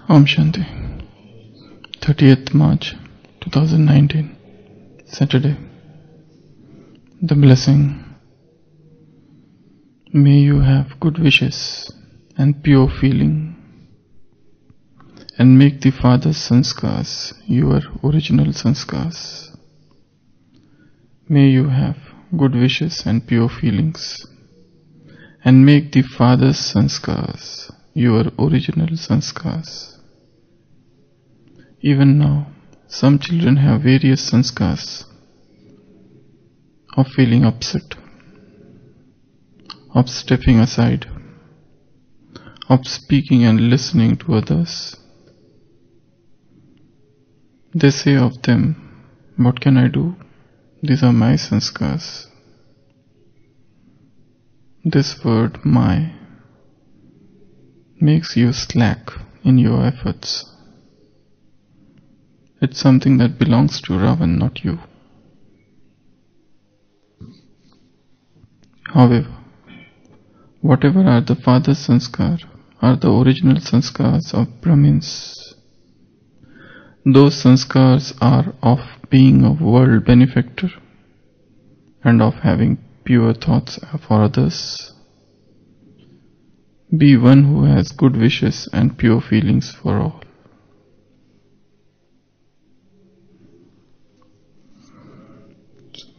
Om Shanti. 30th March 2019, Saturday. The blessing. May you have good wishes and pure feeling, and make the Father's sanskars your original sanskars. May you have good wishes and pure feelings, and make the Father's sanskars your original sanskars. Even now, some children have various sanskars of feeling upset, of stepping aside, of speaking and listening to others. They say of them, "What can I do? These are my sanskars." This word, "my," makes you slack in your efforts. It's something that belongs to Ravan, not you. However, whatever are the Father's sanskar are the original sanskars of Brahmins. Those sanskars are of being a world benefactor and of having pure thoughts for others. Be one who has good wishes and pure feelings for all.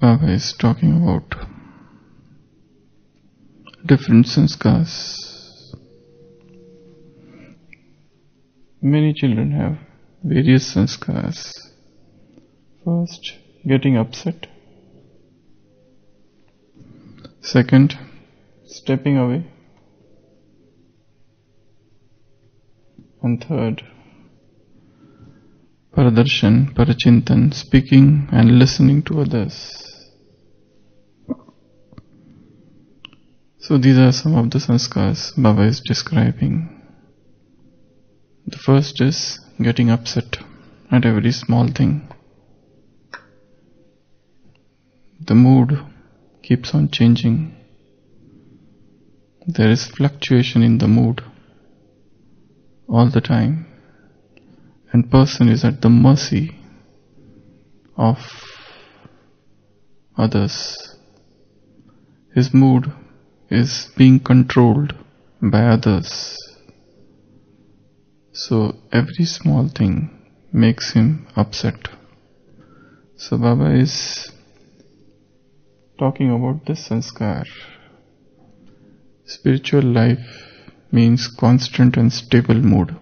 Baba is talking about different sanskars. Many children have various sanskars. First, getting upset. Second, stepping away. And third, paradarshan, parachintan, speaking and listening to others. So these are some of the sanskars Baba is describing. The first is getting upset at every small thing. The mood keeps on changing. There is fluctuation in the mood all the time, and person is at the mercy of others. His mood is being controlled by others. So every small thing makes him upset. So Baba is talking about this sanskar. Spiritual life means constant and stable mood.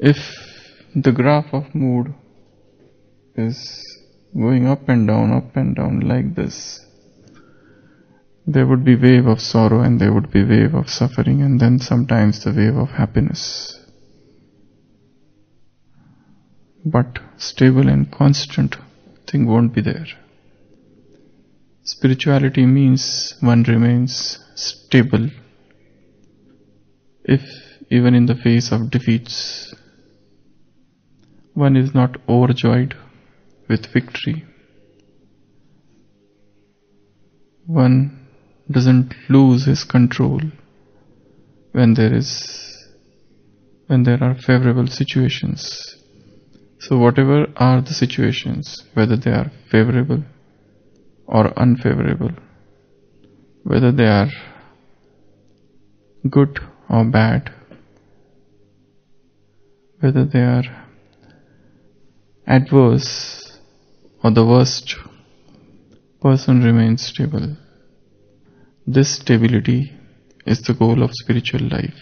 If the graph of mood is going up and down like this, there would be wave of sorrow and there would be wave of suffering, and then sometimes the wave of happiness. But stable and constant thing won't be there. Spirituality means one remains stable, if even in the face of defeats. One is not overjoyed with victory. One doesn't lose his control when there are favorable situations. So whatever are the situations, whether they are favorable or unfavorable, whether they are good or bad, whether they are adverse or the worst, person remains stable. This stability is the goal of spiritual life.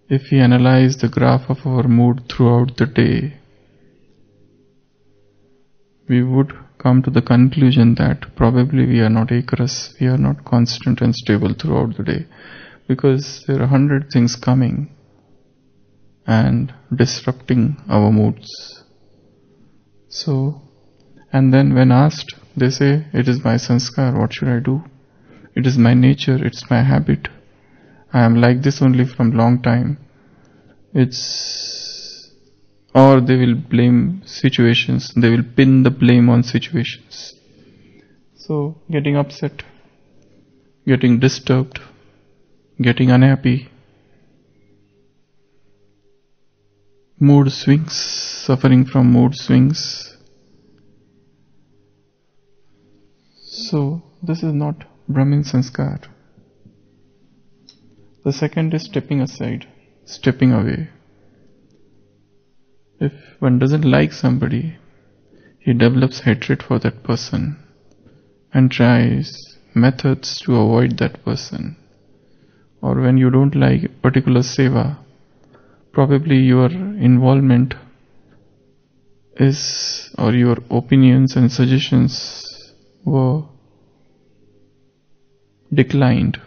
If we analyze the graph of our mood throughout the day, we would come to the conclusion that probably we are not akras, we are not constant and stable throughout the day, because there are 100 things coming and disrupting our moods. So, and then when asked, they say, "It is my sanskar, what should I do? It is my nature, it's my habit. I am like this only from long time." Or they will blame situations, they will pin the blame on situations. So, getting upset, getting disturbed, getting unhappy, mood swings, suffering from mood swings. So this is not Brahmin sanskar. The second is stepping aside, stepping away. If one doesn't like somebody, he develops hatred for that person and tries methods to avoid that person. Or when you don't like a particular seva, probably your involvement is, or your opinions and suggestions were declined.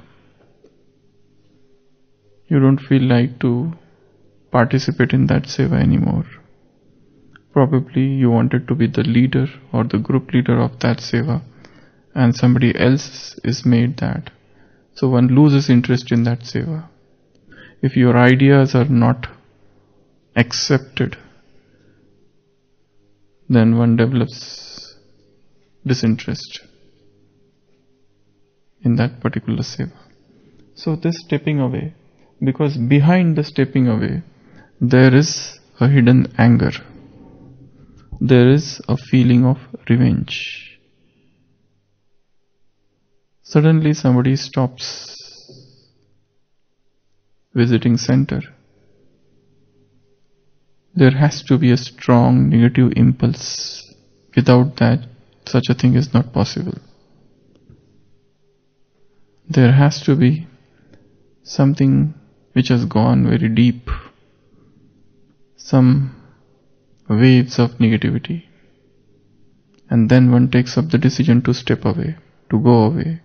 You don't feel like to participate in that seva anymore. Probably you wanted to be the leader or the group leader of that seva, and somebody else is made that. So one loses interest in that seva. If your ideas are not accepted, then one develops disinterest in that particular seva. So this stepping away, because behind the stepping away, there is a hidden anger. There is a feeling of revenge. Suddenly somebody stops visiting center. There has to be a strong negative impulse. Without that, such a thing is not possible. There has to be something which has gone very deep, some waves of negativity, and then one takes up the decision to step away, to go away,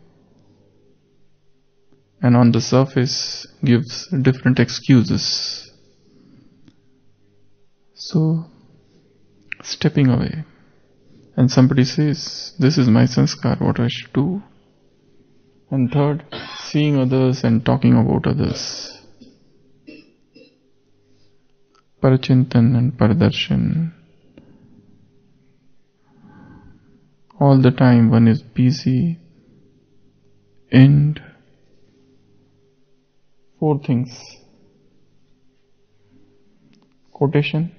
and on the surface gives different excuses. So, stepping away, and somebody says, this is my sanskar, what I should do. And third, seeing others and talking about others. Parachintan and Paradarshan. All the time one is busy. And four things: quotation,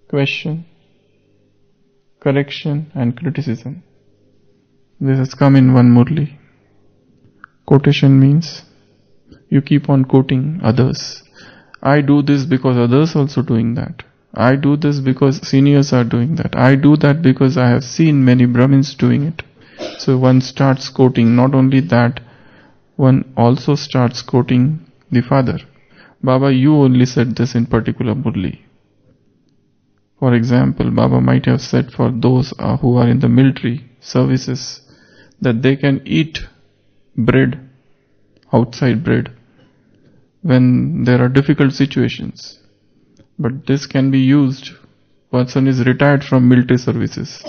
question, correction and criticism. This has come in one Murli. Quotation means you keep on quoting others. I do this because others also doing that. I do this because seniors are doing that. I do that because I have seen many Brahmins doing it. So one starts quoting. Not only that, one also starts quoting the father. Baba, you only said this in particular Murli. For example, Baba might have said for those who are in the military services that they can eat bread, outside bread, when there are difficult situations. But this can be used. Person is retired from military services,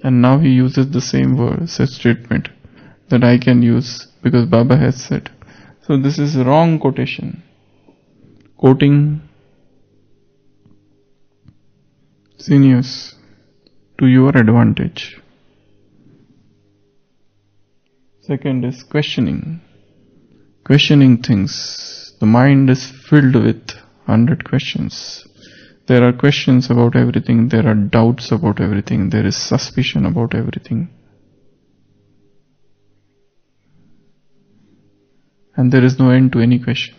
and now he uses the same word, such statement, that I can use because Baba has said. So this is wrong quotation. Quoting seniors to your advantage. Second is questioning. Questioning things. The mind is filled with 100 questions. There are questions about everything. There are doubts about everything. There is suspicion about everything. And there is no end to any question.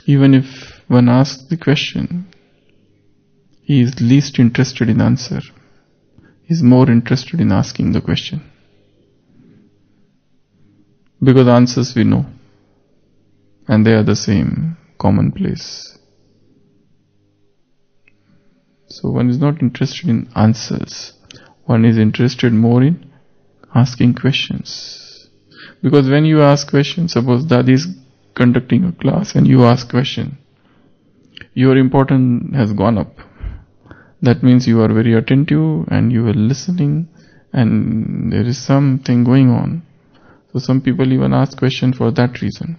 Even if one asks the question, he is least interested in answer. He is more interested in asking the question. Because answers we know, and they are the same, commonplace. So one is not interested in answers. One is interested more in asking questions. Because when you ask questions, suppose Dadi is conducting a class and you ask question, your importance has gone up. That means you are very attentive and you are listening and there is something going on. So some people even ask question for that reason.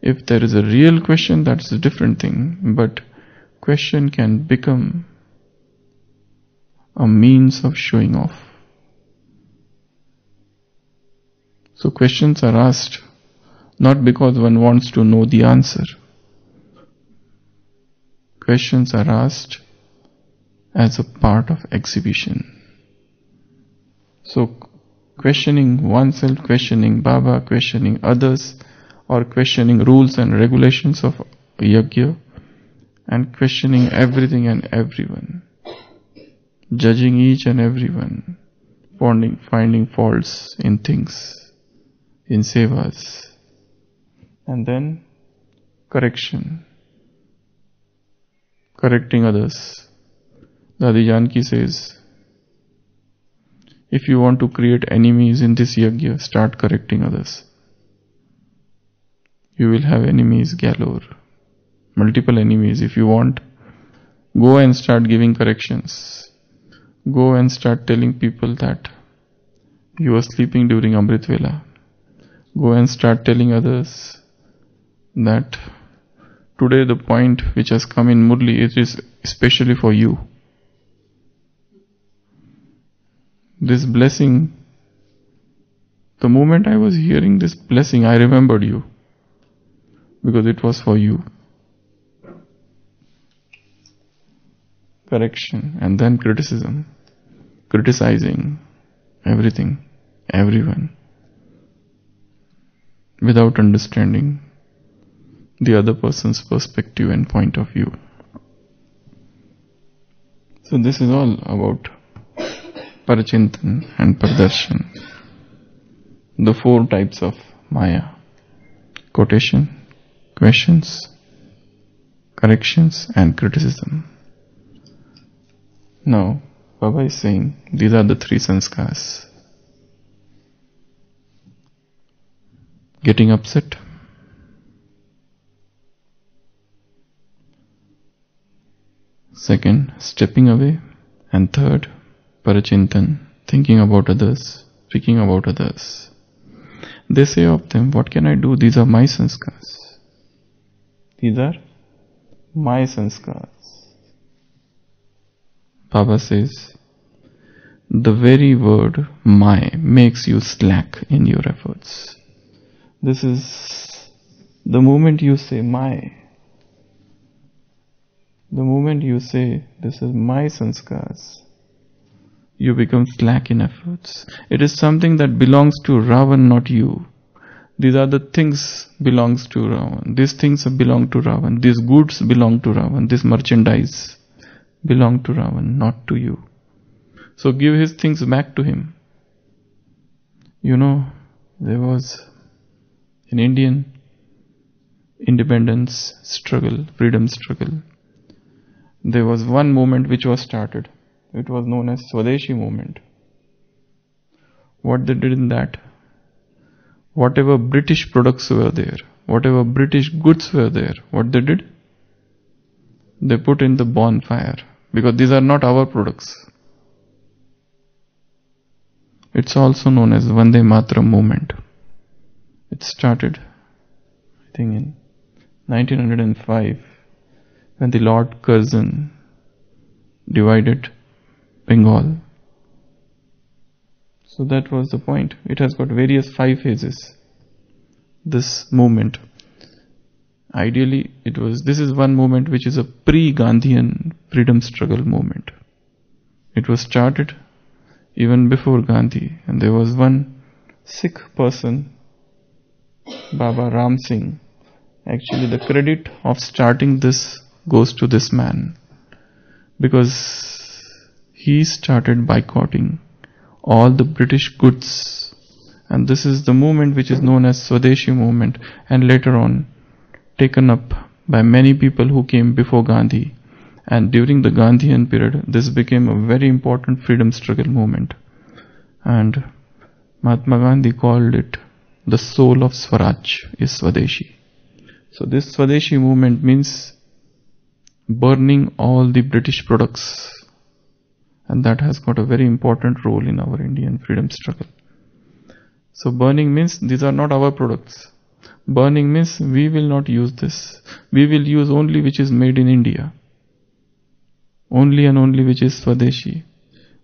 If there is a real question, that's a different thing. But question can become a means of showing off. So questions are asked not because one wants to know the answer, questions are asked as a part of exhibition. So questioning oneself, questioning Baba, questioning others, or questioning rules and regulations of yajna, and questioning everything and everyone, judging each and everyone, finding faults in things, in sevas, and then correction, correcting others. Dadi Janki says, if you want to create enemies in this yajna, start correcting others. You will have enemies galore, multiple enemies. If you want, go and start giving corrections. Go and start telling people that you were sleeping during Amrit Vela. Go and start telling others that today the point which has come in Murli, it is especially for you. This blessing, the moment I was hearing this blessing, I remembered you, because it was for you. Correction and then criticism, criticizing everything, everyone, without understanding the other person's perspective and point of view. So this is all about Parachintan and Pardarshan, the 4 types of Maya: quotation, questions, corrections, and criticism. Now, Baba is saying these are the 3 sanskars. Getting upset, second, stepping away, and third, Parachintan, thinking about others, speaking about others. They say of them, what can I do? These are my sanskars. These are my sanskars. Baba says, the very word my makes you slack in your efforts. This is the moment you say my, the moment you say this is my sanskars, you become slack in efforts. It is something that belongs to Ravan, not you. These are the things belongs to Ravan. These things belong to Ravan. These goods belong to Ravan. This merchandise belong to Ravan, not to you. So give his things back to him. You know, there was an Indian independence struggle, freedom struggle. There was one movement which was started. It was known as Swadeshi movement. What they did in that, whatever British products were there, whatever British goods were there, what they did? They put in the bonfire, because these are not our products. It's also known as Vande Mataram movement. It started, I think, in 1905, when the Lord Curzon divided Bengal. So that was the point. It has got various 5 phases, this movement. Ideally, this is one movement which is a pre-Gandhian freedom struggle movement. It was started even before Gandhi, and there was one Sikh person, Baba Ram Singh. Actually, the credit of starting this goes to this man, because he started boycotting all the British goods, and this is the movement which is known as Swadeshi movement, and later on taken up by many people who came before Gandhi. And during the Gandhian period, this became a very important freedom struggle movement, and Mahatma Gandhi called it the soul of Swaraj is Swadeshi. So this Swadeshi movement means burning all the British products, and that has got a very important role in our Indian freedom struggle. So burning means these are not our products. Burning means we will not use this. We will use only which is made in India. Only and only which is Swadeshi.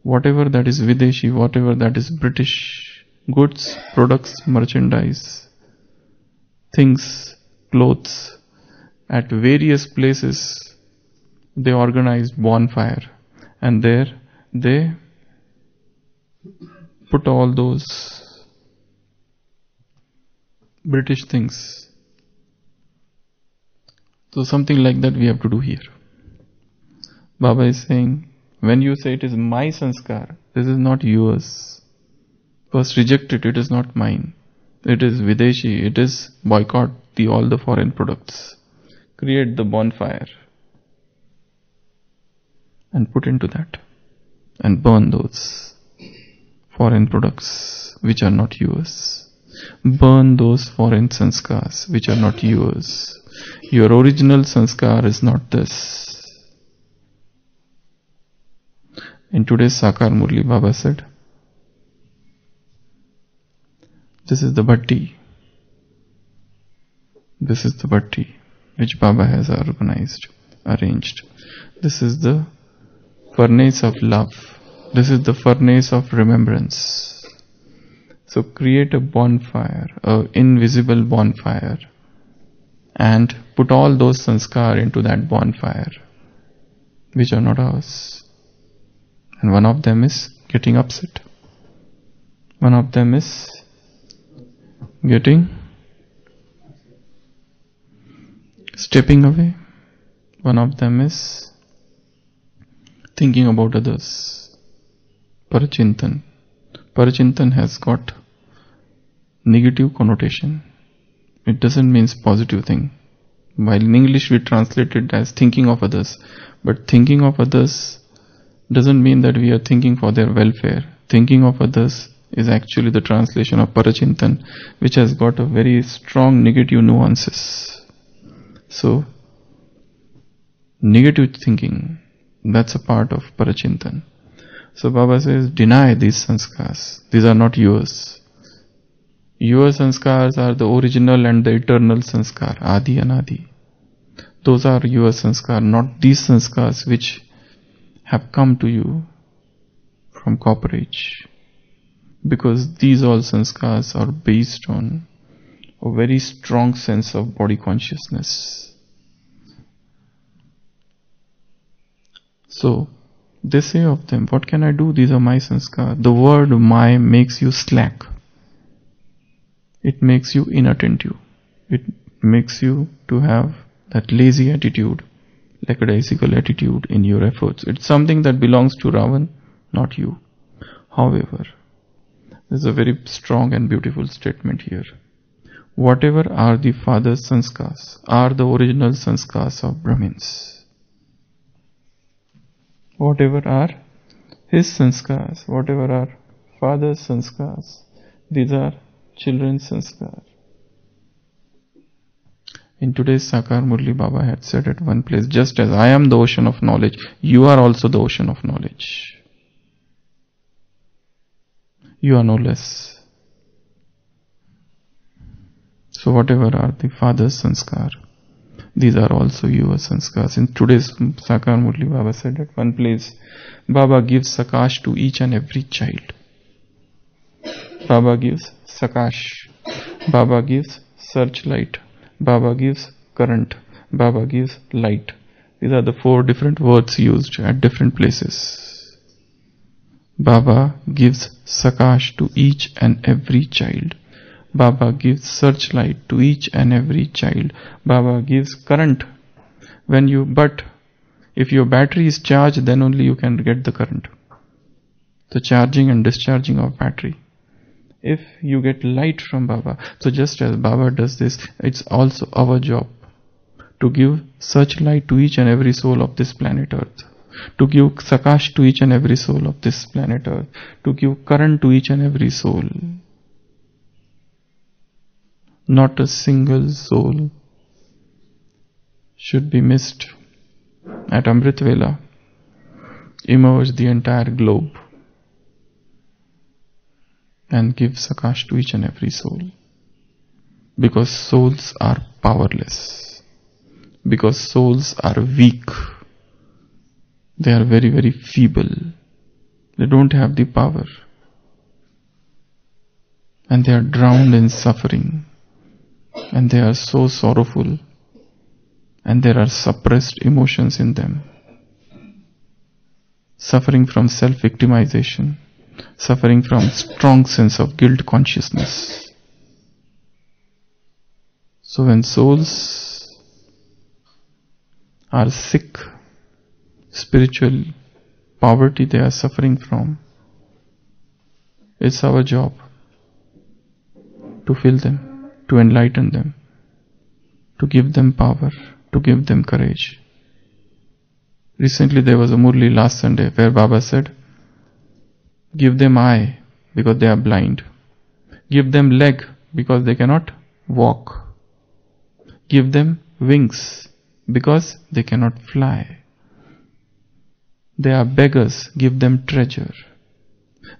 Whatever that is Videshi, whatever that is British goods, products, merchandise, things, clothes, at various places They organized bonfire, and there they put all those British things. So something like that we have to do here. Baba is saying, when you say it is my sanskar, this is not yours. First reject it, it is not mine. It is Videshi, it is boycott all the foreign products. Create the bonfire and put into that and burn those foreign products which are not yours. Burn those foreign sanskars which are not yours. Your original sanskar is not this. In today's Sakar Murli, Baba said, this is the bhatti. This is the bhatti which Baba has arranged. This is the furnace of love. This is the furnace of remembrance. So create a bonfire, an invisible bonfire, and put all those sanskar into that bonfire, which are not ours. And one of them is getting upset. One of them is stepping away. One of them is thinking about others. Parachintan. Parachintan has got negative connotation. It doesn't mean positive thing. While in English we translate it as thinking of others. But thinking of others doesn't mean that we are thinking for their welfare. Thinking of others is actually the translation of Parachintan, which has got a very strong negative nuances. So, negative thinking, that's a part of Parachintan. So Baba says, deny these sanskars. These are not yours. Your sanskars are the original and the eternal sanskar, Adi and Adi. Those are your sanskar, not these sanskars which have come to you from corporate. Because these all sanskars are based on a very strong sense of body consciousness. So, they say of them, what can I do? These are my sanskar. The word my makes you slack. It makes you inattentive. It makes you to have that lazy attitude, lackadaisical attitude in your efforts. It's something that belongs to Ravan, not you. However, there's a very strong and beautiful statement here. Whatever are the father's sanskars are the original sanskars of Brahmins. Whatever are his sanskars, whatever are father's sanskars, these are children's sanskar. In today's Sakar Murli, Baba had said at one place, just as I am the ocean of knowledge, you are also the ocean of knowledge. You are no less. So whatever are the father's sanskar, these are also your sanskars. In today's Sakar Murli, Baba said at one place, Baba gives sakash to each and every child. Baba gives sakash. Baba gives searchlight. Baba gives current. Baba gives light. These are the 4 different words used at different places. Baba gives sakash to each and every child. Baba gives searchlight to each and every child. Baba gives current. But if your battery is charged, then only you can get the current. The charging and discharging of battery. If you get light from Baba, so just as Baba does this, it's also our job to give such light to each and every soul of this planet Earth. To give sakash to each and every soul of this planet Earth. To give current to each and every soul. Not a single soul should be missed. At Amrit Vela, immerse the entire globe and give sakash to each and every soul. Because souls are powerless. Because souls are weak. They are very, very feeble. They don't have the power. And they are drowned in suffering. And they are so sorrowful. And there are suppressed emotions in them. suffering from self-victimization, suffering from strong sense of guilt consciousness. So when souls are sick, spiritual poverty they are suffering from, it's our job to fill them, to enlighten them, to give them power, to give them courage. Recently there was a Murli last Sunday where Baba said, give them eye because they are blind. Give them leg because they cannot walk. Give them wings because they cannot fly. They are beggars, give them treasure.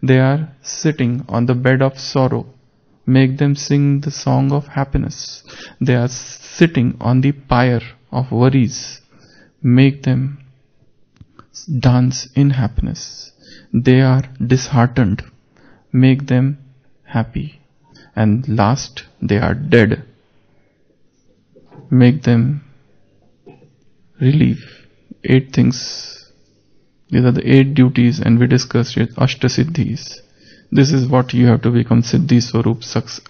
They are sitting on the bed of sorrow, make them sing the song of happiness. They are sitting on the pyre of worries, make them dance in happiness. They are disheartened, make them happy. And last, they are dead, make them relieve. 8 things. These are the 8 duties, and we discussed it, Ashtasiddhis. This is what you have to become Siddhi Swarup,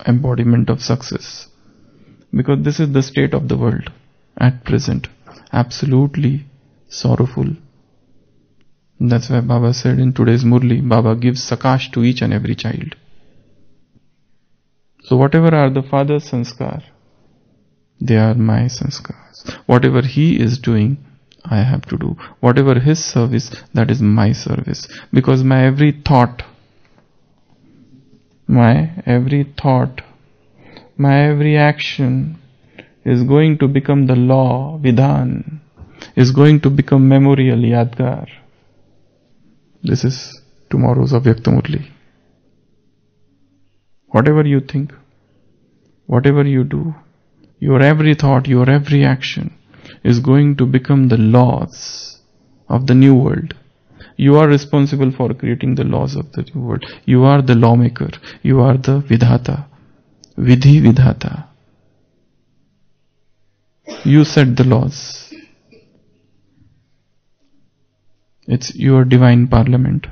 embodiment of success. Because this is the state of the world at present. Absolutely sorrowful. That's why Baba said in today's Murli, Baba gives sakash to each and every child. So whatever are the father's sanskar, they are my sanskars. Whatever he is doing, I have to do. Whatever his service, that is my service. Because my every thought, my every action is going to become the law, vidhan, is going to become memorial, yadgar. This is tomorrow's Avyakta Murli. Whatever you think, whatever you do, your every thought, your every action is going to become the laws of the new world. You are responsible for creating the laws of the new world. You are the lawmaker. You are the vidhata. Vidhi vidhata. You set the laws. It's your divine parliament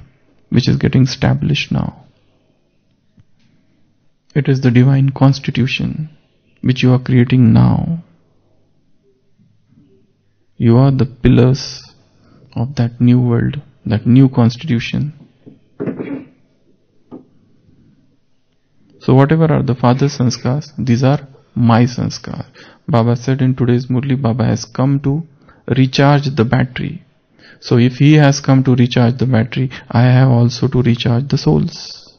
which is getting established now. It is the divine constitution which you are creating now. You are the pillars of that new world, that new constitution. So whatever are the father's sanskars, these are my sanskar. Baba said in today's Murli, Baba has come to recharge the battery. So if he has come to recharge the battery, I have also to recharge the souls.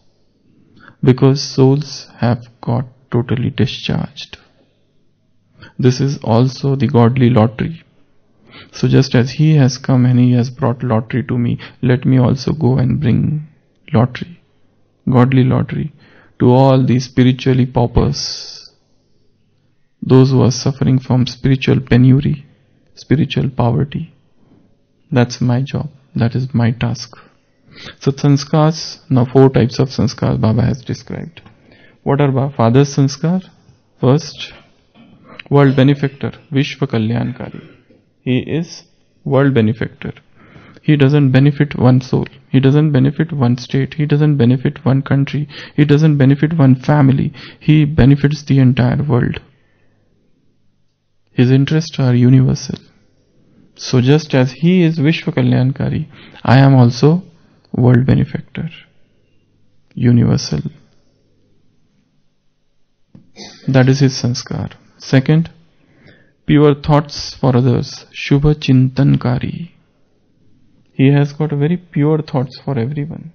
Because souls have got totally discharged. This is also the godly lottery. So just as he has come and he has brought lottery to me, let me also go and bring lottery, godly lottery, to all these spiritually paupers, those who are suffering from spiritual penury, spiritual poverty. That's my job. That is my task. So sanskars, now 4 types of sanskars Baba has described. What are father's sanskar? First, world benefactor, Vishwa Kalyankari. He is world benefactor. He doesn't benefit one soul. He doesn't benefit one state. He doesn't benefit one country. He doesn't benefit one family. He benefits the entire world. His interests are universal. So just as he is Vishwa Kalyankari, I am also world benefactor. Universal. That is his sanskar. Second, pure thoughts for others, Shubha Chintankari. He has got very pure thoughts for everyone.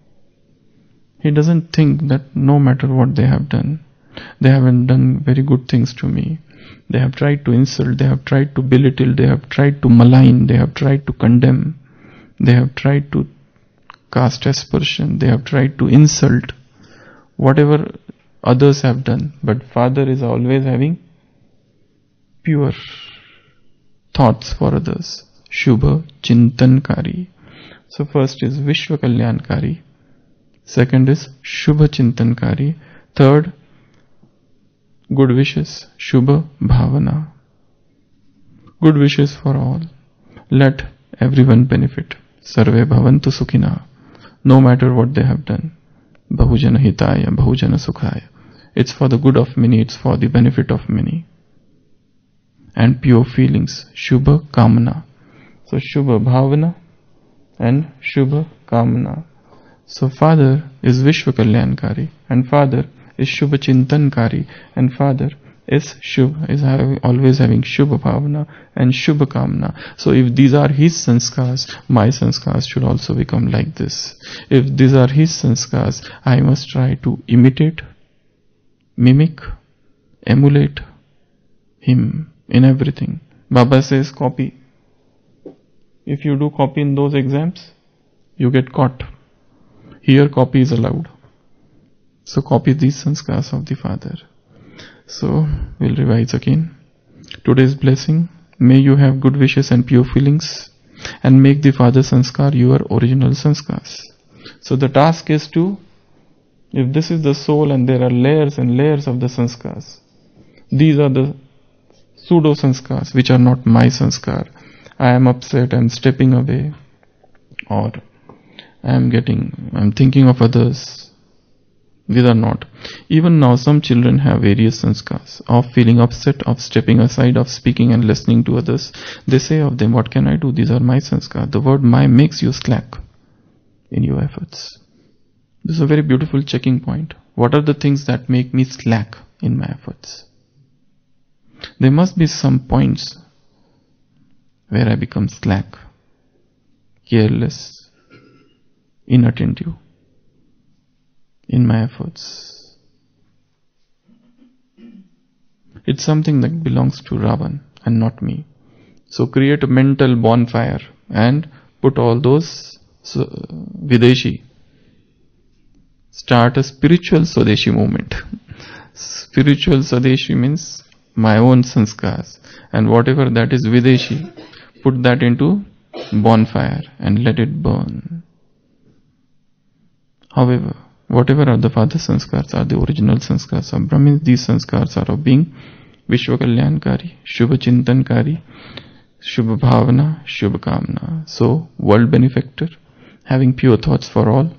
He doesn't think that no matter what they have done, they haven't done very good things to me. They have tried to insult, they have tried to belittle, they have tried to malign, they have tried to condemn, they have tried to cast aspersion, they have tried to insult, whatever others have done. But Father is always having pure thoughts for others. Shubha Chintankari. So first is Vishwa Kalyankari. Second is Shubha Chintankari. Third, good wishes, Shubha Bhavana. Good wishes for all. Let everyone benefit. Sarve bhavantu sukhina. No matter what they have done. Bahujana hitaya, bahujana sukhaya. It's for the good of many, it's for the benefit of many. And pure feelings, Shubha Kamana. So Shubha Bhavana and Shubha Kamana. So Father is Vishwa Kalyankari and Father is Shubha Chintankari and Father is always having Shubha Bhavana and Shubha Kamana. So if these are his sanskars, my sanskars should also become like this. If these are his sanskars, I must try to imitate, mimic, emulate him in everything. Baba says copy. If you do copy in those exams, you get caught. Here copy is allowed. So copy these sanskars of the Father. So we'll revise again. Today's blessing, may you have good wishes and pure feelings and make the Father sanskar your original sanskars. So the task is to, if this is the soul and there are layers and layers of the sanskars, these are the pseudo sanskars which are not my sanskar. I am upset, I am stepping away, or I am thinking of others. These are not. Even now some children have various sanskars of feeling upset, of stepping aside, of speaking and listening to others. They say of them, what can I do? These are my sanskars. The word my makes you slack in your efforts. This is a very beautiful checking point. What are the things that make me slack in my efforts? There must be some points where I become slack, careless, inattentive in my efforts. It's something that belongs to Ravan and not me. So create a mental bonfire and put all those Videshi. Start a spiritual Swadeshi movement. Spiritual Swadeshi means my own sanskars, and whatever that is Videshi, put that into bonfire and let it burn. However, whatever are the Father sanskars are the original sanskars of Brahmins. These sanskars are of being Vishwa Kalyankari, Shubha Chintankari, Shubha Bhavana, Shubha Kamana. So, world benefactor, having pure thoughts for all,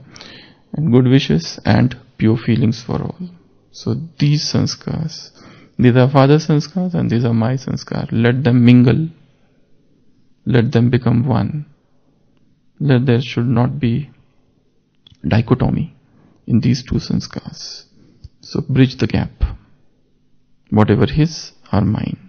and good wishes and pure feelings for all. So, these sanskars, these are Father sanskars and these are my sanskars. Let them mingle. Let them become one. There should not be dichotomy in these two sanskars. So bridge the gap. Whatever his are mine.